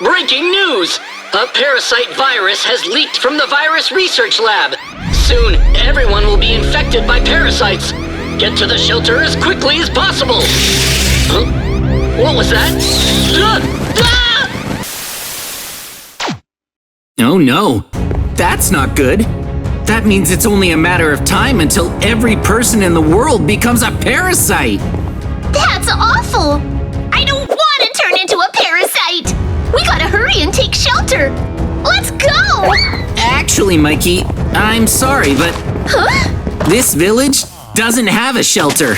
Breaking news! A parasite virus has leaked from the virus research lab. Soon, everyone will be infected by parasites. Get to the shelter as quickly as possible. Huh? What was that? Oh no, that's not good. That means it's only a matter of time until every person in the world becomes a parasite. That's awful! I don't want to turn into a parasite! We gotta hurry and take shelter! Let's go! Actually, Mikey, I'm sorry, but this village doesn't have a shelter.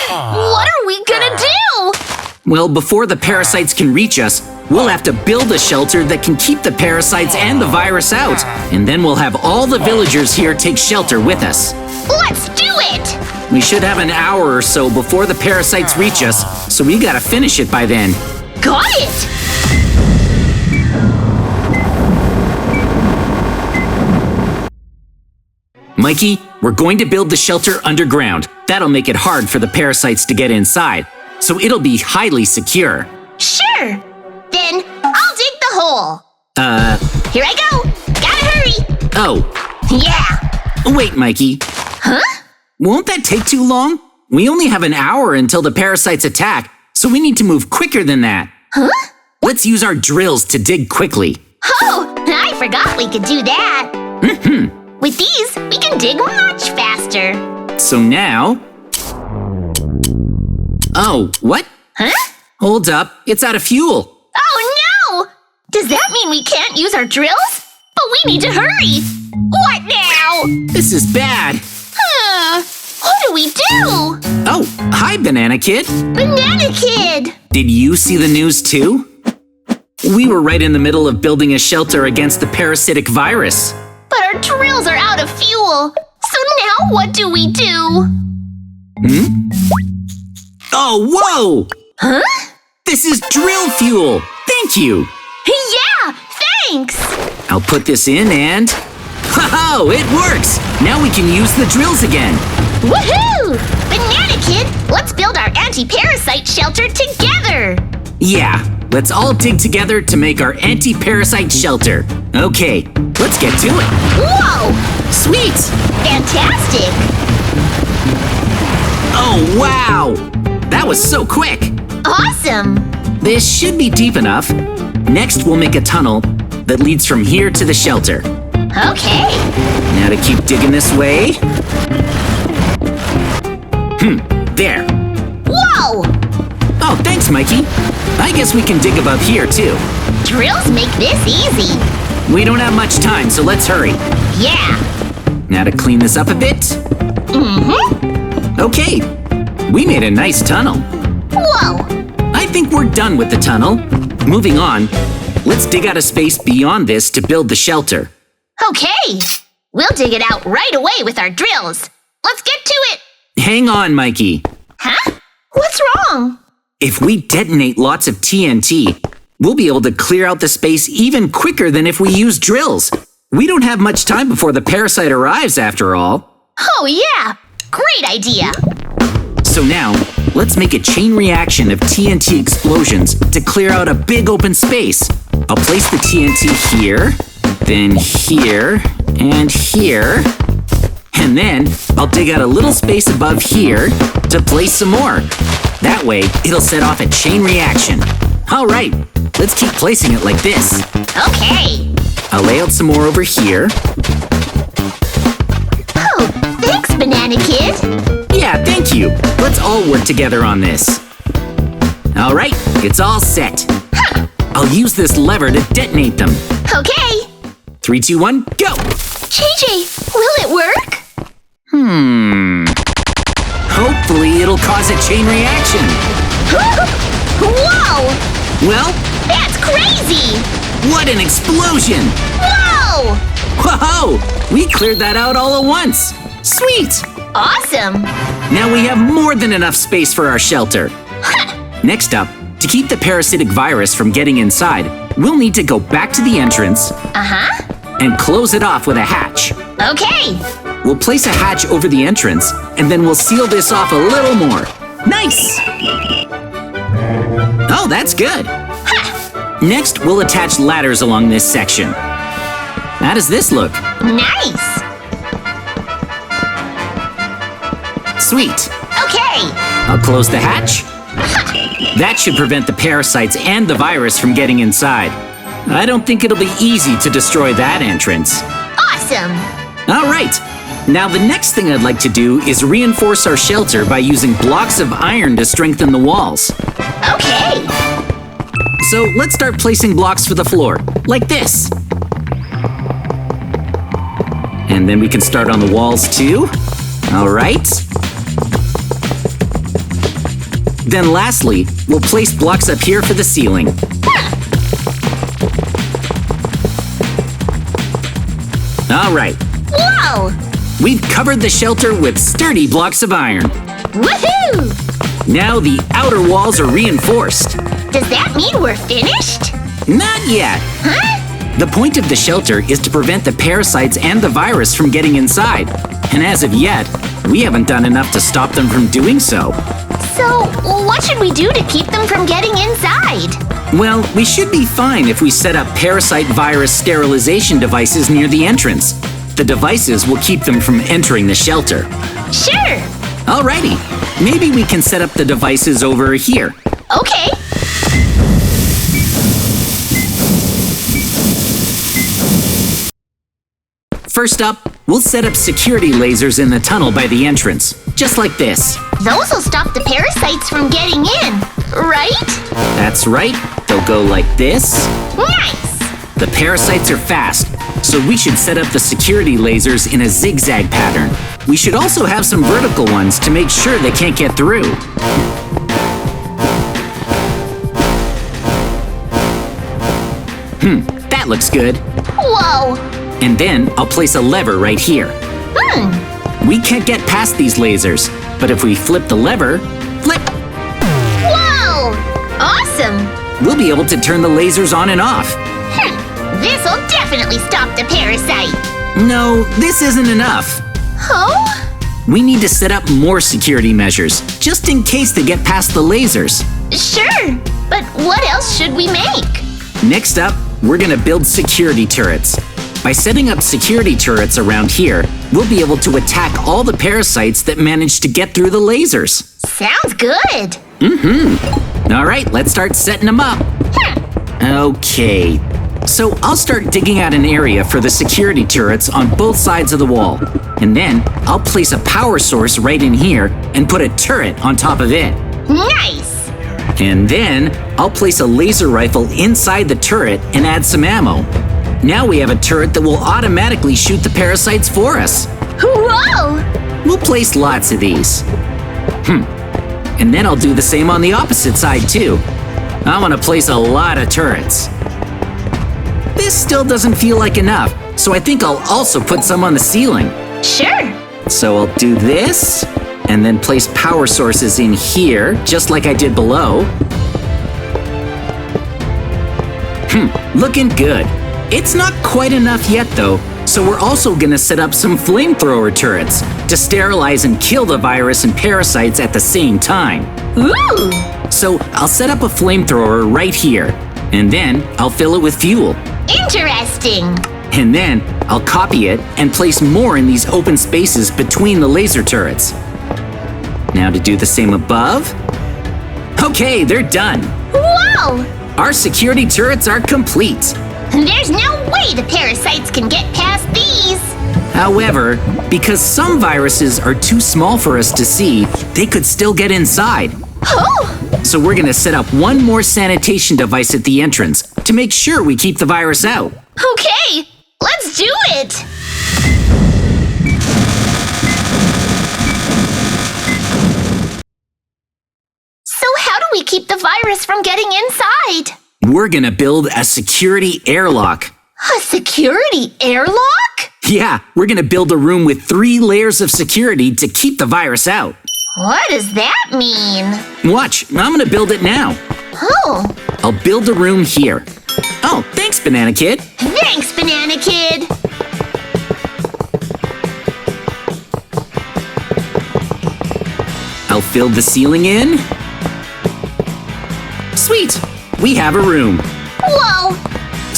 What are we gonna do? Well, before the parasites can reach us, we'll have to build a shelter that can keep the parasites and the virus out. And then we'll have all the villagers here take shelter with us. Let's do it! We should have an hour or so before the parasites reach us, so we gotta finish it by then. Got it! Mikey, we're going to build the shelter underground. That'll make it hard for the parasites to get inside, so it'll be highly secure. Sure! Then I'll dig the hole. Here I go! Gotta hurry! Oh. Yeah! Wait, Mikey. Huh? Won't that take too long? We only have an hour until the parasites attack, so we need to move quicker than that. Huh? Let's use our drills to dig quickly. Oh, I forgot we could do that. With these, we can dig much faster. So now... Oh, what? Huh? Hold up, it's out of fuel. Oh no! Does that mean we can't use our drills? But we need to hurry! What now? This is bad. What do we do? Oh, hi, Banana Kid. Banana Kid! Did you see the news too? We were right in the middle of building a shelter against the parasitic virus. But our drills are out of fuel. So now what do we do? Oh, whoa! Huh? This is drill fuel. Thank you. Yeah, thanks! I'll put this in and... Ho-ho! It works! Now we can use the drills again. Woohoo! Banana Kid, let's build our anti-parasite shelter together! Yeah, let's all dig together to make our anti-parasite shelter. Okay, let's get to it. Whoa! Sweet! Fantastic! Oh, wow! That was so quick! Awesome! This should be deep enough. Next, we'll make a tunnel that leads from here to the shelter. Okay. Now to keep digging this way. There. Whoa! Oh, thanks, Mikey. I guess we can dig above here, too. Drills make this easy. We don't have much time, so let's hurry. Yeah. Now to clean this up a bit. Okay, we made a nice tunnel. Whoa! I think we're done with the tunnel. Moving on, let's dig out a space beyond this to build the shelter. Okay. We'll dig it out right away with our drills. Let's get to it. Hang on, Mikey. Huh? What's wrong? If we detonate lots of TNT, we'll be able to clear out the space even quicker than if we use drills. We don't have much time before the parasite arrives, after all. Oh, yeah. Great idea. So now, let's make a chain reaction of TNT explosions to clear out a big open space. I'll place the TNT here, then here, and here. And then, I'll dig out a little space above here to place some more. That way, it'll set off a chain reaction. All right, let's keep placing it like this. Okay. I'll lay out some more over here. Oh, thanks, Banana Kid. Yeah, thank you. Let's all work together on this. All right, it's all set. I'll use this lever to detonate them. Okay. 3, 2, 1, go! JJ, will it work? Hopefully it'll cause a chain reaction. Whoa! Well, That's crazy! what an explosion! Whoa! Whoa! We cleared that out all at once. Sweet! Awesome! Now we have more than enough space for our shelter. Next up, to keep the parasitic virus from getting inside, we'll need to go back to the entrance and close it off with a hatch. Okay. We'll place a hatch over the entrance, and then we'll seal this off a little more. Nice! Oh, that's good. Next, we'll attach ladders along this section. How does this look? Nice. Sweet. Okay. I'll close the hatch. That should prevent the parasites and the virus from getting inside. I don't think it'll be easy to destroy that entrance. Awesome. All right. Now the next thing I'd like to do is reinforce our shelter by using blocks of iron to strengthen the walls. Okay. So let's start placing blocks for the floor, like this. And then we can start on the walls too. All right. Then lastly, we'll place blocks up here for the ceiling. All right. Whoa! We've covered the shelter with sturdy blocks of iron. Woohoo! Now the outer walls are reinforced. Does that mean we're finished? Not yet. Huh? The point of the shelter is to prevent the parasites and the virus from getting inside. And as of yet, we haven't done enough to stop them from doing so. So, what should we do to keep them from getting inside? Well, we should be fine if we set up parasite virus sterilization devices near the entrance. The devices will keep them from entering the shelter. Sure. Alrighty, maybe we can set up the devices over here. Okay. First up, we'll set up security lasers in the tunnel by the entrance, just like this. Those will stop the parasites from getting in, right? That's right, they'll go like this. Nice. The parasites are fast, so we should set up the security lasers in a zigzag pattern. We should also have some vertical ones to make sure they can't get through. That looks good. Whoa. And then I'll place a lever right here. We can't get past these lasers, but if we flip the lever, flip, Whoa! Awesome. we'll be able to turn the lasers on and off. This'll definitely stop the parasite. No, this isn't enough. Oh? We need to set up more security measures, just in case they get past the lasers. Sure. But what else should we make? Next up, we're gonna build security turrets. By setting up security turrets around here, we'll be able to attack all the parasites that manage to get through the lasers. Sounds good. All right, let's start setting them up. Okay, so I'll start digging out an area for the security turrets on both sides of the wall. And then I'll place a power source right in here and put a turret on top of it. Nice. And then I'll place a laser rifle inside the turret and add some ammo. Now we have a turret that will automatically shoot the parasites for us. Whoa! We'll place lots of these. And then I'll do the same on the opposite side too. I want to place a lot of turrets. This still doesn't feel like enough, so I think I'll also put some on the ceiling. Sure. So I'll do this, and then place power sources in here, just like I did below. Looking good. It's not quite enough yet though, so we're also gonna set up some flamethrower turrets to sterilize and kill the virus and parasites at the same time. Ooh! So I'll set up a flamethrower right here, and then I'll fill it with fuel. Interesting. And then I'll copy it and place more in these open spaces between the laser turrets. Now to do the same above. Okay, they're done. Whoa! Our security turrets are complete. There's no way the parasites can get past these. However, because some viruses are too small for us to see, they could still get inside. Oh! So we're gonna set up one more sanitation device at the entrance to make sure we keep the virus out. Okay, let's do it. So how do we keep the virus from getting inside? We're gonna build a security airlock. A security airlock? Yeah, we're gonna build a room with 3 layers of security to keep the virus out. What does that mean? Watch, I'm gonna build it now. Oh, I'll build a room here. Oh, thanks, Banana Kid. thanks, Banana Kid. I'll fill the ceiling in. Sweet, we have a room. Whoa!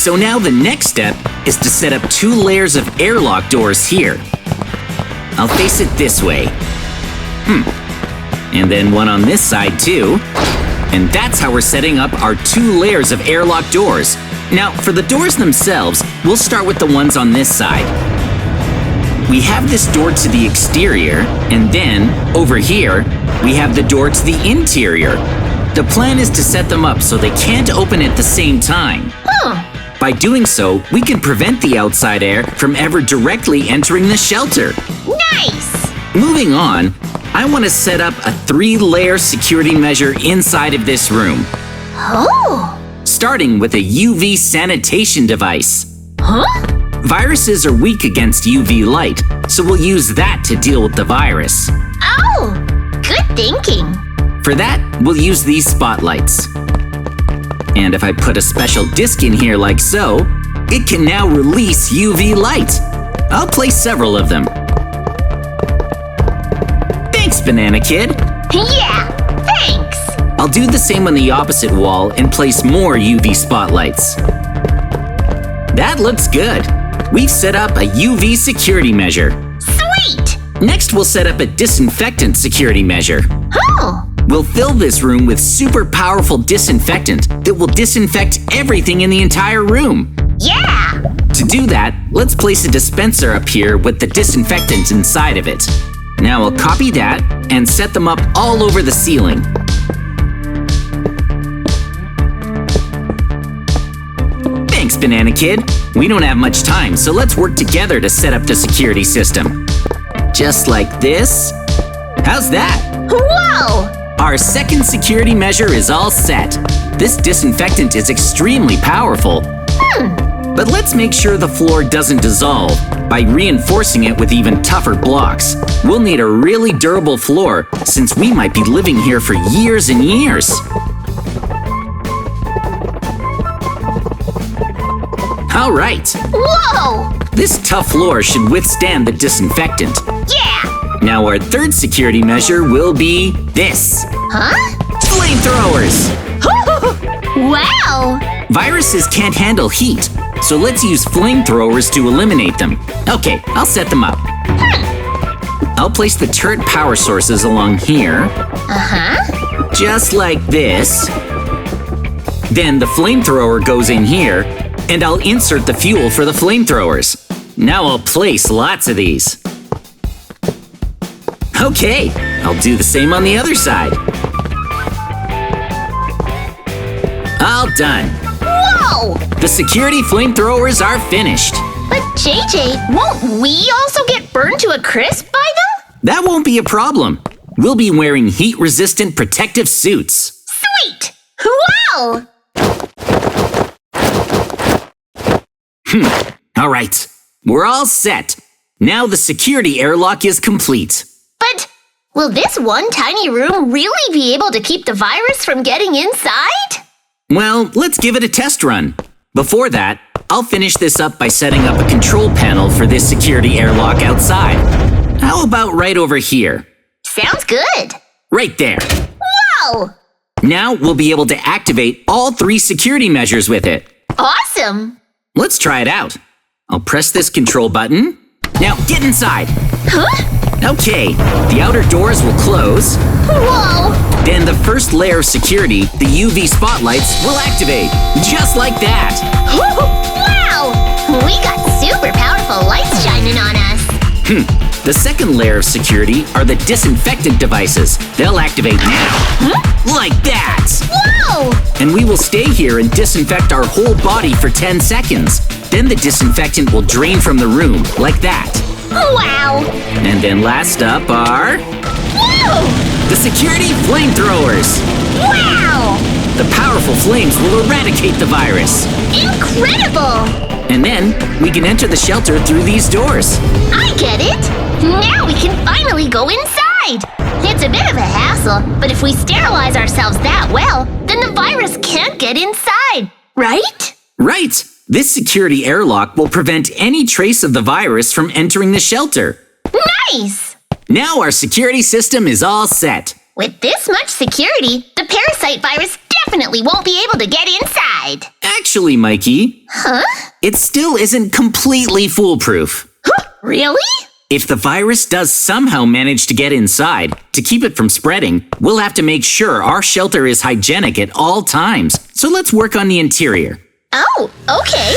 So now the next step is to set up 2 layers of airlock doors here. I'll face it this way. And then one on this side too. And that's how we're setting up our 2 layers of airlock doors. Now, for the doors themselves, we'll start with the ones on this side. We have this door to the exterior, and then, over here, we have the door to the interior. The plan is to set them up so they can't open at the same time. By doing so, we can prevent the outside air from ever directly entering the shelter. Nice! Moving on, I want to set up a 3-layer security measure inside of this room. Oh! Starting with a UV sanitation device. Huh? Viruses are weak against UV light, so we'll use that to deal with the virus. Oh! Good thinking. For that, we'll use these spotlights. And if I put a special disc in here like so, it can now release UV light. I'll place several of them. Thanks, Banana Kid. Yeah, thanks. I'll do the same on the opposite wall and place more UV spotlights. That looks good. We've set up a UV security measure. Sweet! Next, we'll set up a disinfectant security measure. Oh! We'll fill this room with super powerful disinfectant that will disinfect everything in the entire room. Yeah! To do that, let's place a dispenser up here with the disinfectant inside of it. Now I'll copy that and set them up all over the ceiling. Thanks, Banana Kid. We don't have much time, so let's work together to set up the security system. Just like this. How's that? Whoa! Our second security measure is all set. This disinfectant is extremely powerful. But let's make sure the floor doesn't dissolve by reinforcing it with even tougher blocks. We'll need a really durable floor since we might be living here for years and years. All right. Whoa! This tough floor should withstand the disinfectant. Yeah! Now our third security measure will be this. Huh? Flamethrowers! Wow! Viruses can't handle heat, so let's use flamethrowers to eliminate them. Okay, I'll set them up. I'll place the turret power sources along here. Uh-huh. Just like this. Then the flamethrower goes in here, and I'll insert the fuel for the flamethrowers. Now I'll place lots of these. Okay, I'll do the same on the other side. All done. Whoa! The security flamethrowers are finished. But JJ, won't we also get burned to a crisp by them? That won't be a problem. We'll be wearing heat-resistant protective suits. Sweet! Wow! All right, we're all set. Now the security airlock is complete. But will this one tiny room really be able to keep the virus from getting inside? Well, let's give it a test run. Before that, I'll finish this up by setting up a control panel for this security airlock outside. How about right over here? Sounds good. Right there. Wow! Now we'll be able to activate all 3 security measures with it. Awesome! Let's try it out. I'll press this control button. Now get inside. Huh? Okay, the outer doors will close. Whoa! Then the first layer of security, the UV spotlights, will activate. Just like that. Wow! We got super powerful lights shining on us. The second layer of security are the disinfectant devices. They'll activate now. Like that. Whoa! And we will stay here and disinfect our whole body for 10 seconds. Then the disinfectant will drain from the room, like that. Wow! And then last up are Whoa! the security flamethrowers. Wow! The powerful flames will eradicate the virus. Incredible! And then we can enter the shelter through these doors. I get it! Now we can finally go inside! It's a bit of a hassle, but if we sterilize ourselves that well, then the virus can't get inside, right? Right! This security airlock will prevent any trace of the virus from entering the shelter. Nice! Now our security system is all set. With this much security, the parasite virus definitely won't be able to get inside. Actually, Mikey, Huh? it still isn't completely foolproof. Really? If the virus does somehow manage to get inside, to keep it from spreading, we'll have to make sure our shelter is hygienic at all times. So let's work on the interior. Oh, okay.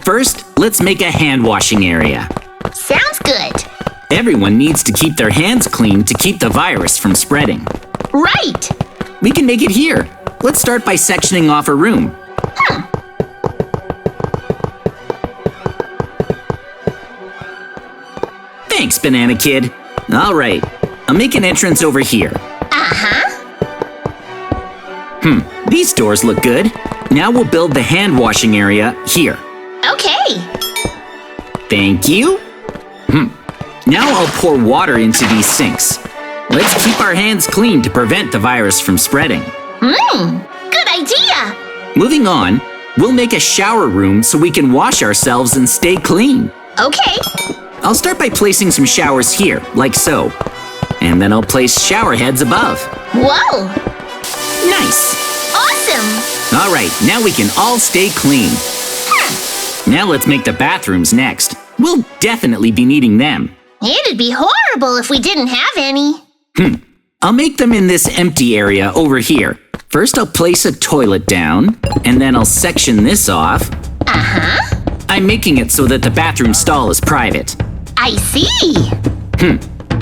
First, let's make a hand washing area. Sounds good. Everyone needs to keep their hands clean to keep the virus from spreading. Right. We can make it here. Let's start by sectioning off a room. Thanks, Banana Kid. All right, I'll make an entrance over here. These doors look good. Now we'll build the hand washing area here. Okay. Thank you. Now I'll pour water into these sinks. Let's keep our hands clean to prevent the virus from spreading. Good idea. Moving on, we'll make a shower room so we can wash ourselves and stay clean. Okay. I'll start by placing some showers here, like so. And then I'll place shower heads above. Whoa. Nice. Awesome. All right, now we can all stay clean. Now let's make the bathrooms next. We'll definitely be needing them. It'd be horrible if we didn't have any. I'll make them in this empty area over here. First, I'll place a toilet down, and then I'll section this off. I'm making it so that the bathroom stall is private. I see.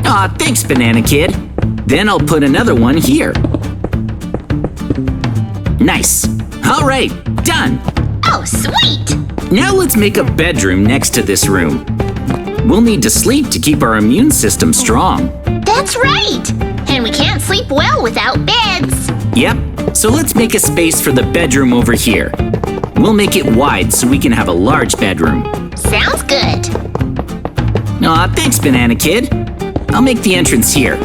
Aw, thanks, Banana Kid. Then I'll put another one here. Nice. All right, done. Oh, sweet. Now let's make a bedroom next to this room. We'll need to sleep to keep our immune system strong. That's right. And we can't sleep well without beds. Yep, so let's make a space for the bedroom over here. We'll make it wide so we can have a large bedroom. Sounds good. Aw, thanks, Banana Kid. I'll make the entrance here.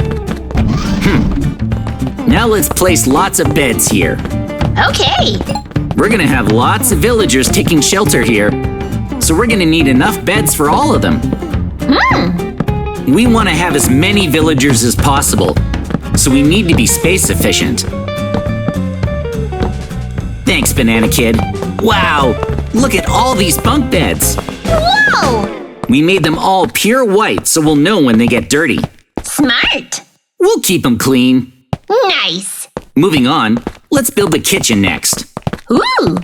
Now let's place lots of beds here. Okay. We're gonna have lots of villagers taking shelter here, so we're gonna need enough beds for all of them. We want to have as many villagers as possible, so we need to be space efficient. Thanks, Banana Kid. Wow, look at all these bunk beds. Whoa. We made them all pure white so we'll know when they get dirty. Smart. We'll keep them clean. Nice. Moving on, let's build the kitchen next. Ooh.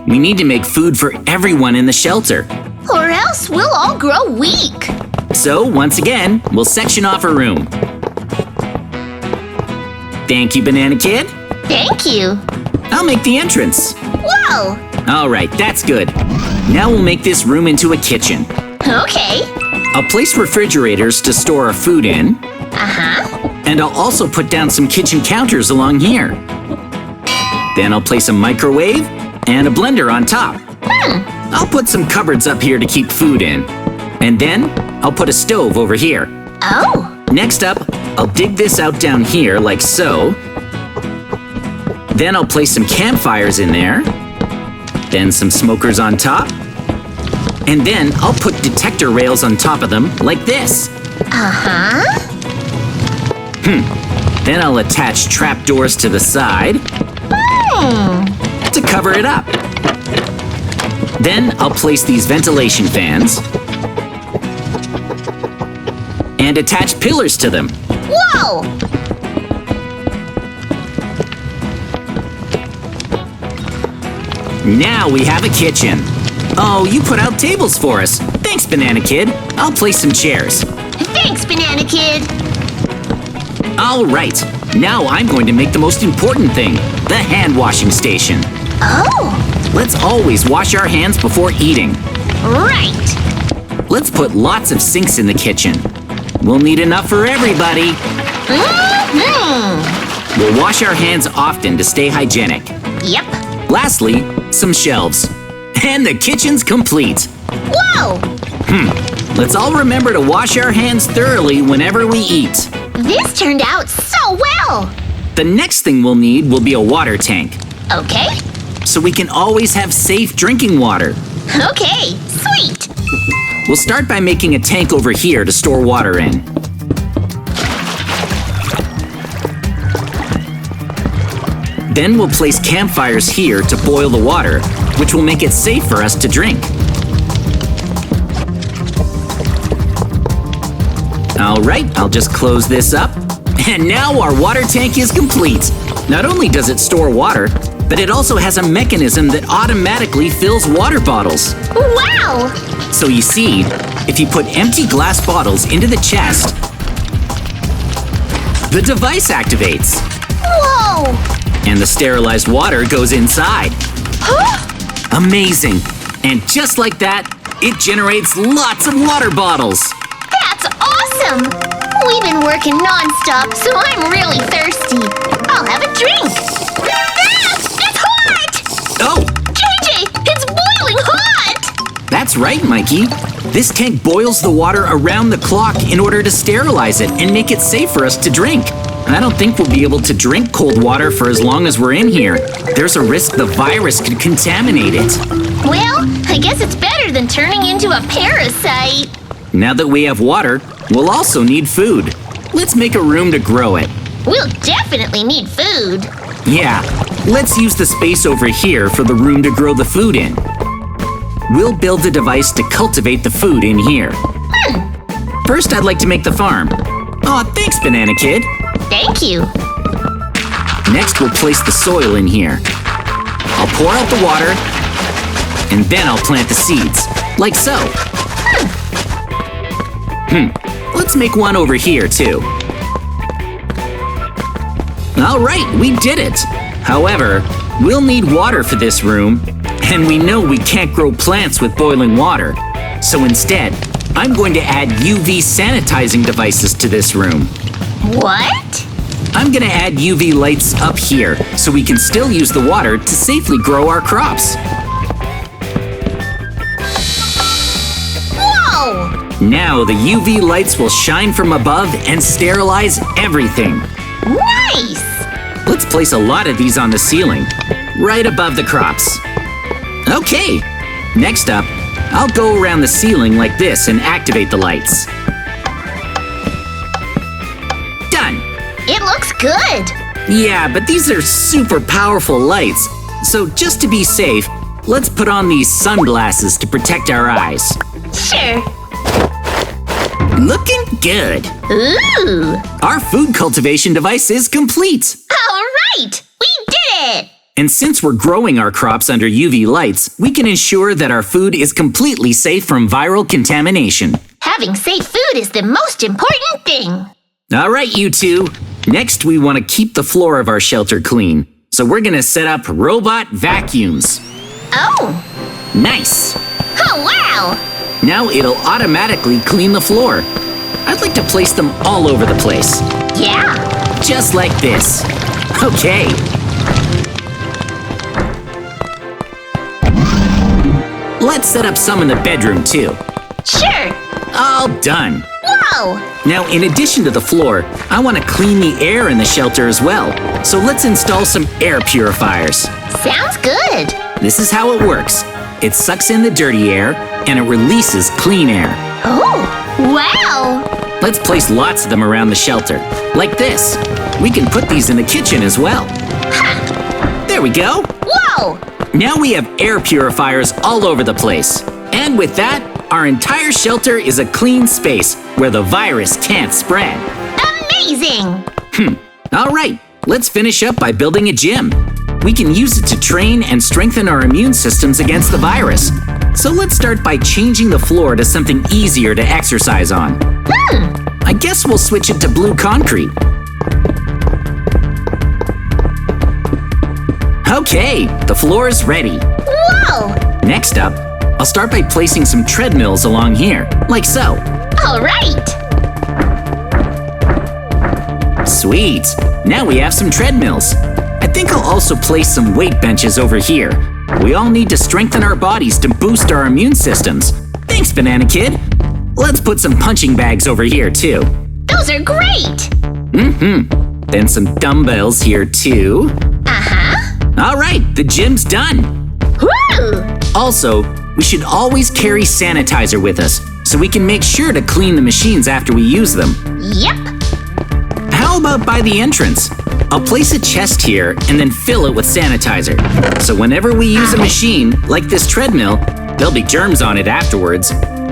We need to make food for everyone in the shelter. Or else we'll all grow weak. So, once again, we'll section off a room. Thank you, Banana Kid. Thank you. I'll make the entrance. Whoa. All right, that's good. Now we'll make this room into a kitchen. Okay. I'll place refrigerators to store our food in. And I'll also put down some kitchen counters along here. Then I'll place a microwave and a blender on top. I'll put some cupboards up here to keep food in. And then I'll put a stove over here. Oh. Next up, I'll dig this out down here like so. Then I'll place some campfires in there. Then some smokers on top. And then I'll put detector rails on top of them like this. Then I'll attach trapdoors to the side to cover it up. Then I'll place these ventilation fans and attach pillars to them. Whoa. Now we have a kitchen. Oh, you put out tables for us. Thanks, Banana Kid. I'll place some chairs. Thanks, Banana Kid. All right, now I'm going to make the most important thing, the hand washing station. Oh. Let's always wash our hands before eating. Right. Let's put lots of sinks in the kitchen. We'll need enough for everybody. We'll wash our hands often to stay hygienic. Yep. Lastly, some shelves. And the kitchen's complete. Whoa. Let's all remember to wash our hands thoroughly whenever we eat. This turned out so well. The next thing we'll need will be a water tank, Okay. so we can always have safe drinking water. Okay. Sweet. We'll start by making a tank over here to store water in. Then we'll place campfires here to boil the water, which will make it safe for us to drink. All right, I'll just close this up. And now our water tank is complete. Not only does it store water, but it also has a mechanism that automatically fills water bottles. Wow! So you see, if you put empty glass bottles into the chest, the device activates. Whoa! And the sterilized water goes inside. Huh? Amazing! And just like that, it generates lots of water bottles. That's awesome! We've been working non-stop, so I'm really thirsty. I'll have a drink. Ah! It's hot! Oh! JJ, it's boiling hot! That's right, Mikey. This tank boils the water around the clock in order to sterilize it and make it safe for us to drink. I don't think we'll be able to drink cold water for as long as we're in here. There's a risk the virus could contaminate it. Well, I guess it's better than turning into a parasite. Now that we have water, we'll also need food. Let's make a room to grow it. We'll definitely need food. Yeah, let's use the space over here for the room to grow the food in. We'll build a device to cultivate the food in here. First, I'd like to make the farm. Aw, thanks, Banana Kid. Thank you. Next, we'll place the soil in here. I'll pour out the water, and then I'll plant the seeds, like so. Let's make one over here, too. All right, we did it. However, we'll need water for this room, and we know we can't grow plants with boiling water. So instead, I'm going to add UV sanitizing devices to this room. What? I'm gonna add UV lights up here so we can still use the water to safely grow our crops. Whoa! Now the UV lights will shine from above and sterilize everything. Nice! Let's place a lot of these on the ceiling, right above the crops. Okay, next up, I'll go around the ceiling like this and activate the lights. Done! It looks good. Yeah, but these are super powerful lights. So just to be safe, let's put on these sunglasses to protect our eyes. Sure. Looking good. Ooh! Our food cultivation device is complete. All right! We did it! And since we're growing our crops under UV lights, we can ensure that our food is completely safe from viral contamination. Having safe food is the most important thing. All right, you two. Next, we want to keep the floor of our shelter clean. So we're gonna set up robot vacuums. Oh! Nice. Oh, wow! Now it'll automatically clean the floor. I'd like to place them all over the place. Yeah! Just like this. Okay. Let's set up some in the bedroom, too. Sure! All done. Whoa! Now, in addition to the floor, I want to clean the air in the shelter as well. So let's install some air purifiers. Sounds good! This is how it works. It sucks in the dirty air, and it releases clean air. Oh! Wow! Let's place lots of them around the shelter, like this. We can put these in the kitchen as well. There we go. Whoa! Now we have air purifiers all over the place. And with that, our entire shelter is a clean space where the virus can't spread. Amazing! All right, let's finish up by building a gym. We can use it to train and strengthen our immune systems against the virus. So let's start by changing the floor to something easier to exercise on. I guess we'll switch it to blue concrete. Okay, the floor is ready. Whoa! Next up, I'll start by placing some treadmills along here, like so. All right! Sweet! Now we have some treadmills. I think I'll also place some weight benches over here. We all need to strengthen our bodies to boost our immune systems. Thanks, Banana Kid. Let's put some punching bags over here, too. Those are great! Then some dumbbells here, too. All right, the gym's done. Woo! Also, we should always carry sanitizer with us so we can make sure to clean the machines after we use them. Yep! How about by the entrance? I'll place a chest here and then fill it with sanitizer. So whenever we use a machine, like this treadmill, there'll be germs on it afterwards.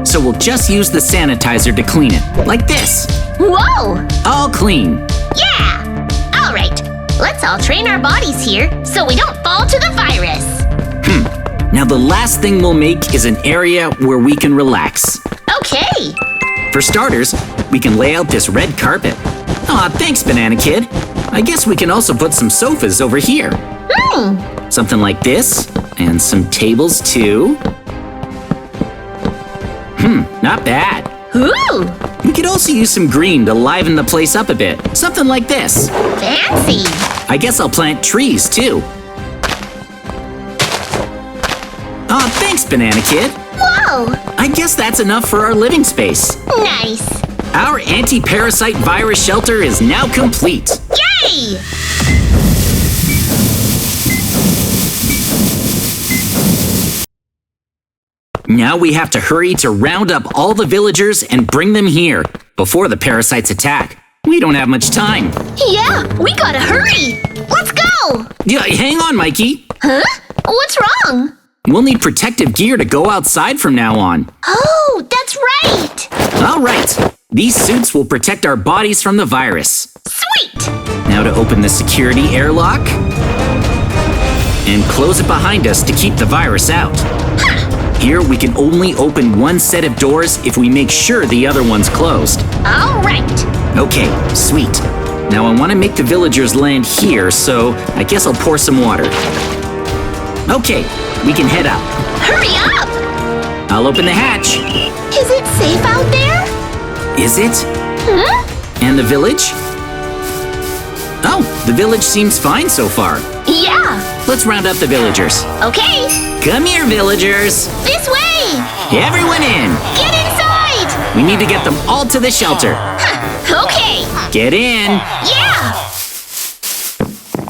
So we'll just use the sanitizer to clean it, like this. Whoa! All clean. Yeah! Alright, let's all train our bodies here so we don't fall to the virus. Now the last thing we'll make is an area where we can relax. Okay! For starters, we can lay out this red carpet. Aw, thanks, Banana Kid. I guess we can also put some sofas over here. Something like this, and some tables too. Not bad. Ooh! We could also use some green to liven the place up a bit. Something like this. Fancy! I guess I'll plant trees too. Aw, thanks, Banana Kid. Whoa! I guess that's enough for our living space. Nice! Our anti-parasite virus shelter is now complete. Yay! Now we have to hurry to round up all the villagers and bring them here before the parasites attack. We don't have much time. Yeah, we gotta hurry! Let's go! Yeah, hang on, Mikey. Huh? What's wrong? We'll need protective gear to go outside from now on. Oh, that's right! All right. These suits will protect our bodies from the virus. Sweet! Now to open the security airlock and close it behind us to keep the virus out. Here we can only open one set of doors if we make sure the other one's closed. All right! Okay, sweet. Now I want to make the villagers land here, so I guess I'll pour some water. Okay, we can head out. Hurry up! I'll open the hatch. Is it safe out there? Is it? Huh? And the village? Oh, the village seems fine so far. Yeah! Let's round up the villagers. Okay! Come here, villagers. This way! Everyone in. Get inside! We need to get them all to the shelter. Okay! Get in. Yeah!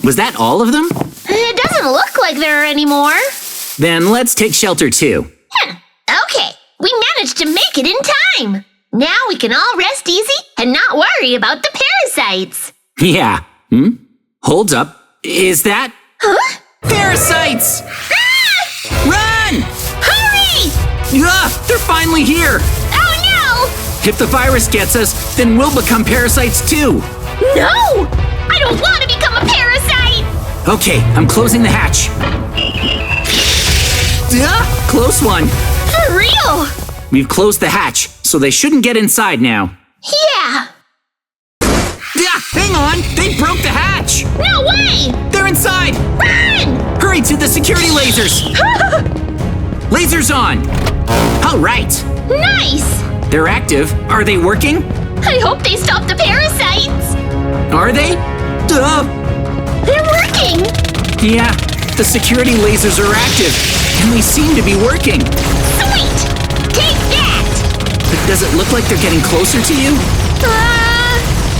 Was that all of them? It doesn't look like there are any more. Then let's take shelter too. Okay, we managed to make it in time. Now we can all rest easy and not worry about the parasites. Yeah. Hold up. Is that? Huh? Parasites! Run! Hurry! They're finally here! Oh If the virus gets us, then we'll become parasites too. no! No! I don't want to become a parasite! Okay, I'm closing the hatch. Close one. For real? We've closed the hatch, so they shouldn't get inside now. Yeah! Hang on! They broke the hatch! No way! They're inside! Run! Hurry to the security lasers! Lasers on! All right. Nice! They're active. Are they working? I hope they stop the parasites! Are they? They're working! Yeah, the security lasers are active, and they seem to be working. Sweet! Take that! But does it look like they're getting closer to you?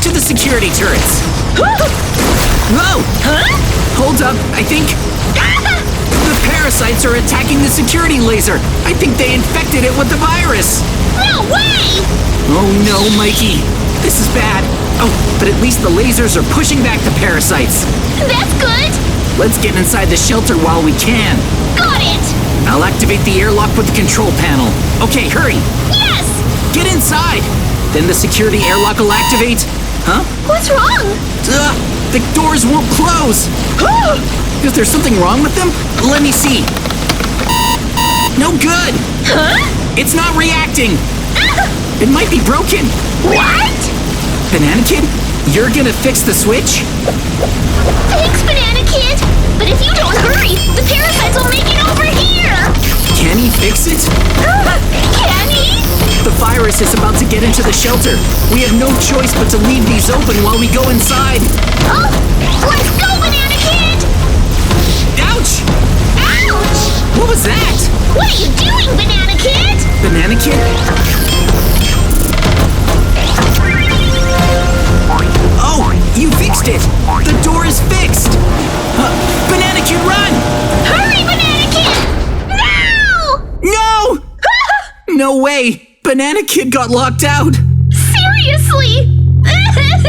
To the security turrets. Whoa! Huh? Hold up, I think the parasites are attacking the security laser. I think they infected it with the virus. No way! Oh no, Mikey. This is bad. Oh, but at least the lasers are pushing back the parasites. That's good! Let's get inside the shelter while we can. Got it! I'll activate the airlock with the control panel. Okay, hurry. Yes! Get inside. Then the security airlock will activate. Huh? What's wrong? The doors won't close. Is there something wrong with them? Let me see. No good. Huh? It's not reacting. It might be broken. What? Banana Kid, you're gonna fix the switch? Thanks, Banana Kid! But if you don't hurry, the parasites will make it over here! Can he fix it? Can he? The virus is about to get into the shelter. We have no choice but to leave these open while we go inside. Oh, let's go, Banana Kid! Ouch! Ouch! What was that? What are you doing, Banana Kid? Banana Kid? Oh, you fixed it! The door is fixed! Banana Kid, run! Hurry, Banana Kid! No! No! No way! Banana Kid got locked out! Seriously? Banana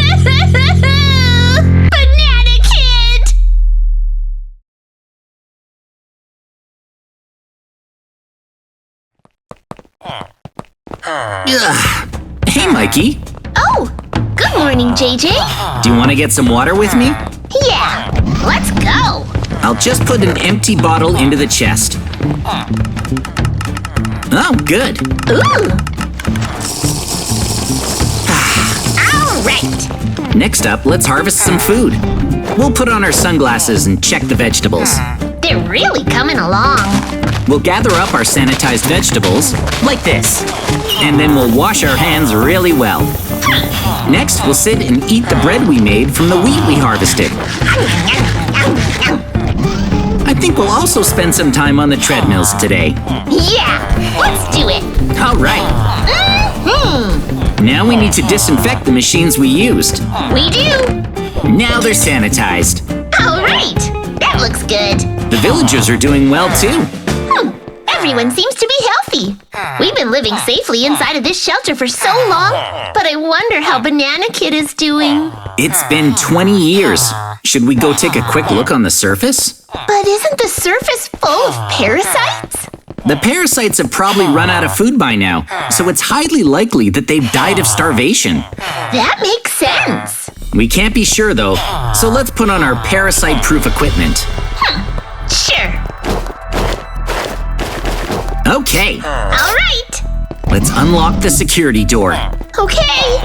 Ugh. Hey, Mikey. Oh, good morning, JJ. Do you want to get some water with me? Yeah, let's go. I'll just put an empty bottle into the chest. Oh, good. Ooh. All right. Next up, let's harvest some food. We'll put on our sunglasses and check the vegetables. They're really coming along. We'll gather up our sanitized vegetables, like this. And then we'll wash our hands really well. Next, we'll sit and eat the bread we made from the wheat we harvested. I think we'll also spend some time on the treadmills today. Yeah, let's do it. All right. Now we need to disinfect the machines we used. We do. Now they're sanitized. All right. That looks good. The villagers are doing well too. Everyone seems to be healthy. We've been living safely inside of this shelter for so long, but I wonder how Banana Kid is doing. It's been 20 years. Should we go take a quick look on the surface? But isn't the surface full of parasites? The parasites have probably run out of food by now, so it's highly likely that they've died of starvation. That makes sense. We can't be sure though, so let's put on our parasite-proof equipment. Sure. Okay, All right. let's unlock the security door. Okay.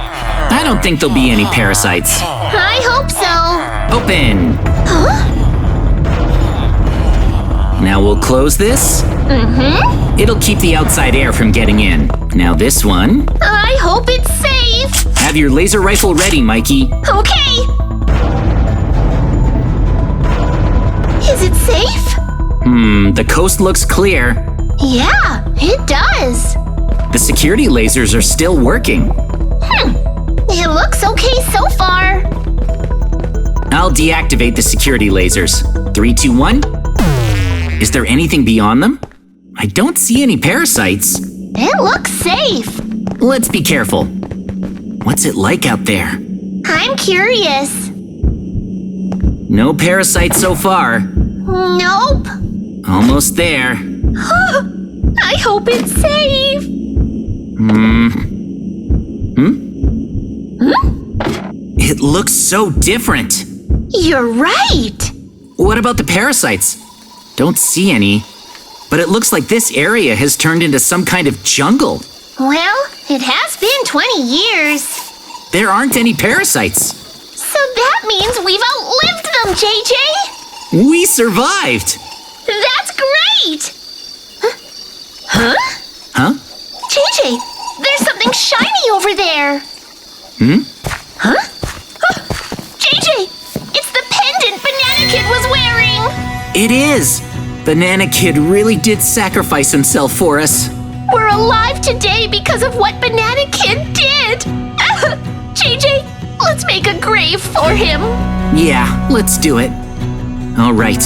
I don't think there'll be any parasites. I hope so. Open! Huh? Now we'll close this. It'll keep the outside air from getting in. Now this one. I hope it's safe. Have your laser rifle ready, Mikey. Okay. Is it safe? The coast looks clear. Yeah, it does. The security lasers are still working. It looks okay so far. I'll deactivate the security lasers. 3, 2, 1. Is there anything beyond them? I don't see any parasites. It looks safe. Let's be careful. What's it like out there? I'm curious. No parasites so far. Nope. Almost there. I hope it's safe. It looks so different. You're right. What about the parasites? Don't see any. But it looks like this area has turned into some kind of jungle. Well, it has been 20 years. There aren't any parasites. So that means we've outlived them, JJ. We survived. That's great. Huh? Huh? JJ, there's something shiny over there. Huh? JJ, it's the pendant Banana Kid was wearing. It is. Banana Kid really did sacrifice himself for us. We're alive today because of what Banana Kid did. JJ, let's make a grave for him. Yeah, let's do it. All right.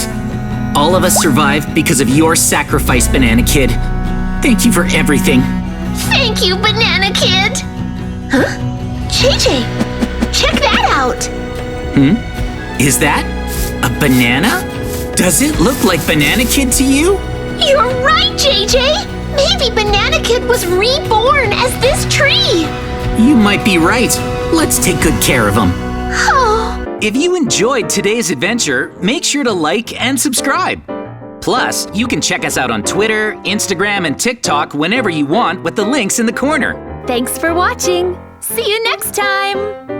All of us survived because of your sacrifice, Banana Kid. Thank you for everything. Thank you, Banana Kid. Huh? JJ, check that out. Is that a banana? Does it look like Banana Kid to you? You're right, JJ. Maybe Banana Kid was reborn as this tree. You might be right. Let's take good care of him. Oh. If you enjoyed today's adventure, make sure to like and subscribe. Plus, you can check us out on Twitter, Instagram, and TikTok whenever you want with the links in the corner. Thanks for watching. See you next time.